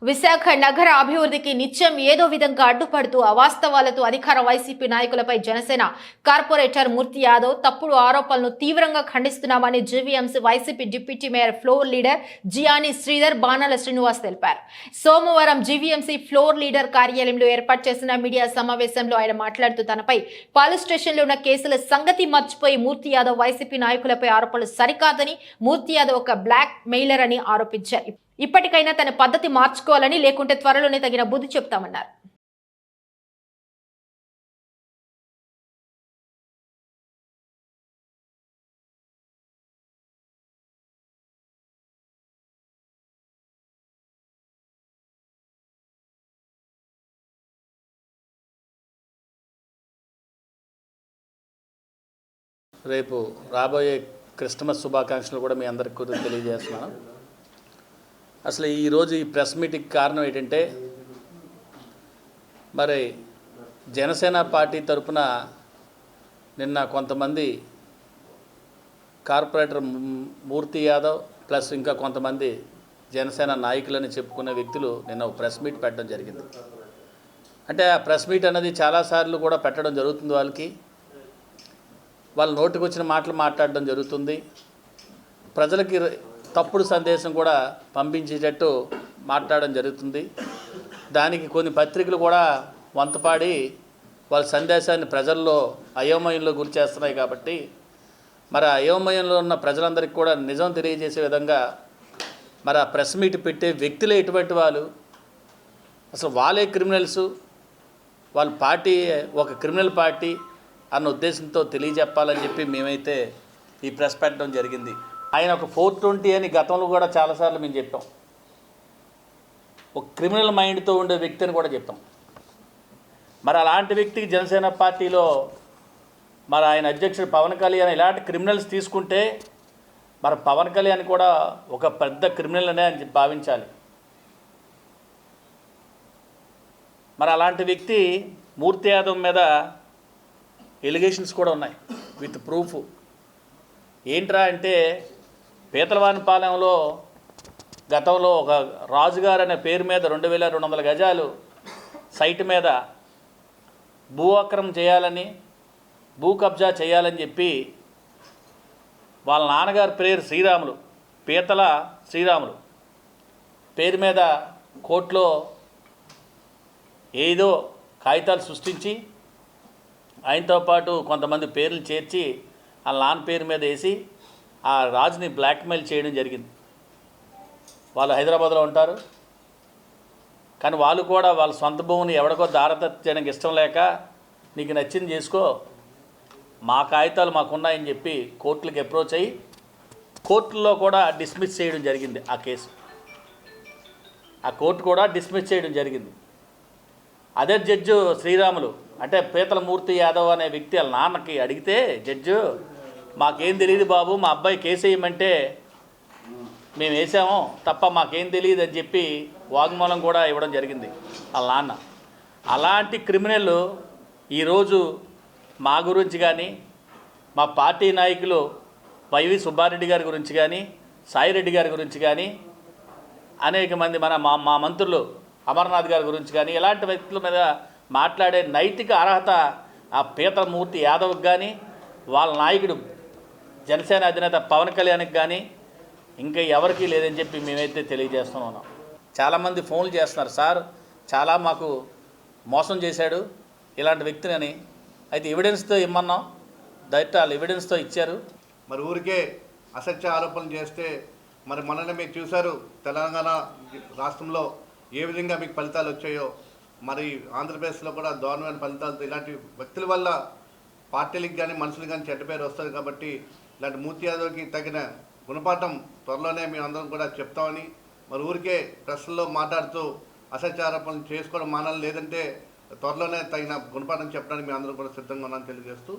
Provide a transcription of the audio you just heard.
విశాఖ నగర అభివృద్ధికి నిత్యం ఏదో విధంగా అడ్డుపడుతూ అవాస్తవాలతో అధికార వైసీపీ నాయకులపై జనసేన కార్పొరేటర్ మూర్తి యాదవ్ తప్పుడు ఆరోపణలను తీవ్రంగా ఖండిస్తున్నామని GVMC YCP deputy mayor floor leader Jiyani Sridhar Banala Srinivas తెలిపారు. సోమవారం జీవీఎంసీ ఫ్లోర్ లీడర్ కార్యాలయంలో ఏర్పాటు చేసిన మీడియా సమావేశంలో ఆయన మాట్లాడుతూ తనపై పోలీస్ స్టేషన్లో ఉన్న కేసుల సంగతి మర్చిపోయి మూర్తి యాదవ్ వైసీపీ నాయకులపై ఆరోపణలు సరికాదని, మూర్తి యాదవ్ ఒక బ్లాక్ మెయిలర్ అని ఆరోపించారు. ఇప్పటికైనా తన పద్ధతి మార్చుకోవాలని, లేకుంటే త్వరలోనే తగిన బుద్ధి చెప్తామన్నారు. రేపు రాబోయే క్రిస్మస్ శుభాకాంక్షలు కూడా మీ అందరికీ తెలియజేస్తున్నాను. అసలు ఈరోజు ఈ ప్రెస్ మీటింగ్కి కారణం ఏంటంటే, మరి జనసేన పార్టీ తరఫున నిన్న కొంతమంది కార్పొరేటర్ మూర్తి యాదవ్ ప్లస్ ఇంకా కొంతమంది జనసేన నాయకులని చెప్పుకునే వ్యక్తులు నిన్న ప్రెస్ మీట్ పెట్టడం జరిగింది. అంటే ఆ ప్రెస్ మీట్ అనేది చాలాసార్లు కూడా పెట్టడం జరుగుతుంది. వాళ్ళ నోటికి వచ్చిన మాటలు మాట్లాడడం జరుగుతుంది. ప్రజలకి తప్పుడు సందేశం కూడా పంపించేటట్టు మాట్లాడడం జరుగుతుంది. దానికి కొన్ని పత్రికలు కూడా వంతపాడి వాళ్ళ సందేశాన్ని ప్రజల్లో అయోమయంలో గురి చేస్తున్నాయి. కాబట్టి మరి అయోమయంలో ఉన్న ప్రజలందరికీ కూడా నిజం తెలియజేసే విధంగా మరి ఆ ప్రెస్ మీట్ పెట్టే వ్యక్తులే ఎటువంటి వాళ్ళు, అసలు వాళ్ళే క్రిమినల్స్, వాళ్ళ పార్టీ ఒక క్రిమినల్ పార్టీ అన్న ఉద్దేశంతో తెలియజెప్పాలని చెప్పి మేమైతే ఈ ప్రెస్ పెట్టడం జరిగింది. ఆయన ఒక 420 అని గతంలో కూడా చాలాసార్లు మేము చెప్పాం. ఒక క్రిమినల్ మైండ్తో ఉండే వ్యక్తి అని కూడా చెప్పాం. మరి అలాంటి వ్యక్తికి జనసేన పార్టీలో మరి ఆయన అధ్యక్షుడు పవన్ కళ్యాణ్ ఇలాంటి క్రిమినల్స్ తీసుకుంటే మరి పవన్ కళ్యాణ్ కూడా ఒక పెద్ద క్రిమినల్ అనే అని భావించాలి. మరి అలాంటి వ్యక్తి మూర్తి యాదవ్ మీద ఎలిగేషన్స్ కూడా ఉన్నాయి విత్ ప్రూఫ్. ఏంట్రా అంటే, పీతలవానిపాలెంలో గతంలో ఒక రాజుగారు అనే పేరు మీద 2200 గజాలు సైట్ మీద భూ ఆక్రమణ చేయాలని, భూ కబ్జా చేయాలని చెప్పి వాళ్ళ నాన్నగారి పేరు శ్రీరాములు, పీతల శ్రీరాములు పేరు మీద కోర్టులో ఏదో కాగితాలు సృష్టించి ఆయనతో పాటు కొంతమంది పేర్లు చేర్చి ఆ నాన్న పేరు మీద వేసి ఆ రాజుని బ్లాక్మెయిల్ చేయడం జరిగింది. వాళ్ళు హైదరాబాద్లో ఉంటారు, కానీ వాళ్ళు కూడా వాళ్ళ సొంత భూమిని ఎవరికో దారదత్త చేయడానికి ఇష్టం లేక నీకు నచ్చింది చేసుకో, మా కాగితాలు మాకున్నాయని చెప్పి కోర్టులకు అప్రోచ్ అయ్యి కోర్టుల్లో కూడా డిస్మిస్ చేయడం జరిగింది. ఆ కేసు ఆ కోర్టు కూడా డిస్మిస్ చేయడం జరిగింది. అదే జడ్జు శ్రీరాములు అంటే పీతల మూర్తి యాదవ్ అనే వ్యక్తి వాళ్ళ నాన్నకి అడిగితే, జడ్జు మాకేం తెలియదు బాబు, మా అబ్బాయి కేసు వేయమంటే మేము వేసాము తప్ప మాకేం తెలియదు అని చెప్పి వాగ్మూలం కూడా ఇవ్వడం జరిగింది వాళ్ళ నాన్న. అలాంటి క్రిమినల్ ఈరోజు మా గురించి కానీ, మా పార్టీ నాయకులు వైవి సుబ్బారెడ్డి గారి గురించి కానీ, సాయిరెడ్డి గారి గురించి కానీ, అనేక మంది మా మంత్రులు అమర్నాథ్ గారి గురించి కానీ, ఇలాంటి వ్యక్తుల మీద మాట్లాడే నైతిక అర్హత ఆ పీతల మూర్తి యాదవ్కి కానీ, వాళ్ళ నాయకుడు జనసేన అధినేత పవన్ కళ్యాణ్కి కానీ ఇంకా ఎవరికీ లేదని చెప్పి మేమైతే తెలియజేస్తున్నాం. చాలామంది ఫోన్లు చేస్తున్నారు, సార్ చాలా మాకు మోసం చేశాడు ఇలాంటి వ్యక్తిని అని. అయితే ఎవిడెన్స్తో ఇమ్మన్నాం, డైరెక్ట్ వాళ్ళు ఎవిడెన్స్తో ఇచ్చారు. మరి ఊరికే అసత్య ఆరోపణలు చేస్తే మరి మనల్ని మీరు చూశారు తెలంగాణ రాష్ట్రంలో ఏ విధంగా మీకు ఫలితాలు వచ్చాయో, మరి ఆంధ్రప్రదేశ్లో కూడా దారుణమైన ఫలితాలతో ఇలాంటి వ్యక్తుల వల్ల పార్టీలకు కానీ మనుషులకు కానీ చెడ్డ పేరు వస్తుంది. కాబట్టి ఇలాంటి మూర్తి యాదవ్కి తగిన గుణపాఠం త్వరలోనే మేము అందరం కూడా చెప్తామని, మరి ఊరికే ప్రెస్లో మాట్లాడుతూ అసత్య ఆరోపణలు చేసుకోవడం మానాలి, లేదంటే త్వరలోనే తగిన గుణపాఠం చెప్పడానికి మేము అందరం కూడా సిద్ధంగా ఉన్నామని తెలియజేస్తూ